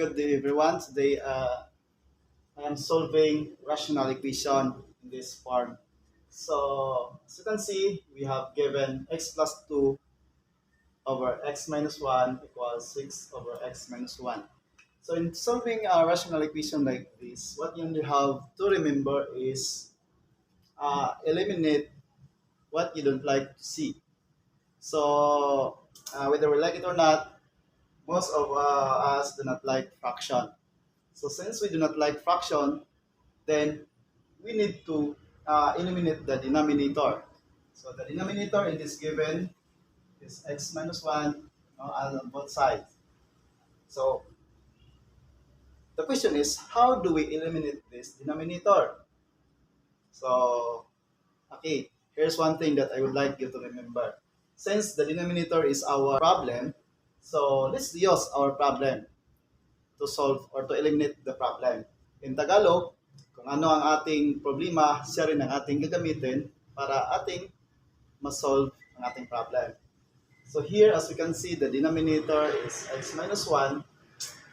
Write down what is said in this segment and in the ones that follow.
Good day, everyone. Today, I am solving rational equation in this form. So, as you can see, we have given x plus 2 over x minus 1 equals 6 over x minus 1. So, in solving a rational equation like this, what you only have to remember is eliminate what you don't like to see. So, whether we like it or not, most of us do not like fraction. So since we do not like fraction, then we need to eliminate the denominator. So the denominator in this given is x minus 1 on both sides. So the question is, how do we eliminate this denominator? So, okay, here's one thing that I would like you to remember. Since the denominator is our problem, so let's use our problem to solve or to eliminate the problem. In Tagalog, kung ano ang ating problema, siya rin ang ating gagamitin para ating ma-solve ang ating problem. So here, as we can see, the denominator is x minus 1.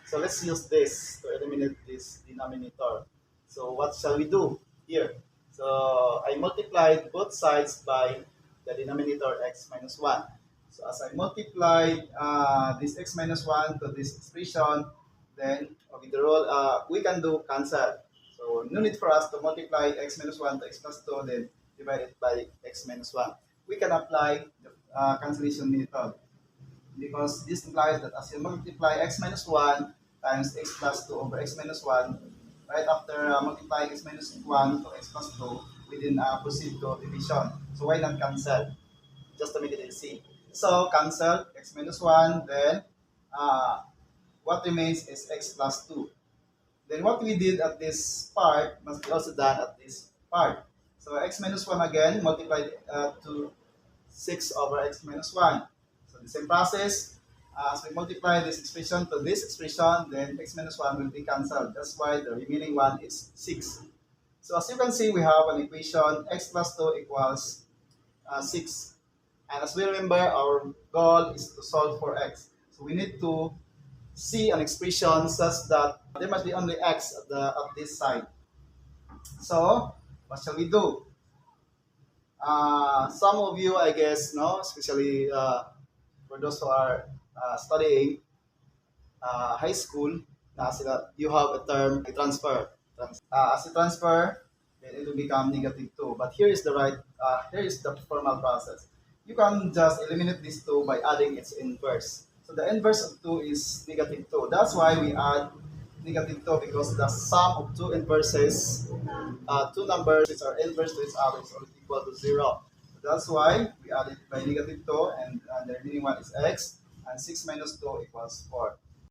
So let's use this to eliminate this denominator. So what shall we do here? So I multiplied both sides by the denominator x minus 1. So as I multiplied this x minus 1 to this expression, then with the rule, we can do cancel. So no need for us to multiply x minus 1 to x plus 2, then divide it by x minus 1. We can apply the cancellation method because this implies that as you multiply x minus 1 times x plus 2 over x minus 1, right after multiplying x minus 1 to x plus 2, we then proceed to division. So why not cancel? Just to make it easy. So cancel x minus 1, then what remains is x plus 2. Then what we did at this part must be also done at this part. So x minus 1 again multiplied to 6 over x minus 1. So the same process. As we multiply this expression to this expression, then x minus 1 will be cancelled. That's why the remaining one is 6. So as you can see, we have an equation x plus 2 equals 6. And as we remember, our goal is to solve for x. So we need to see an expression such that there must be only x at this side. So what shall we do? Some of you, I guess, no, especially for those who are studying high school, you have a term, a transfer. As a transfer, then it will become negative 2. But here is here is the formal process. You can just eliminate these 2 by adding its inverse. So the inverse of 2 is negative 2. That's why we add negative 2, because the sum of 2 inverses, 2 numbers which are inverse to each other is always equal to 0. So that's why we add it by negative 2, and the remaining one is x, and 6 minus 2 equals 4.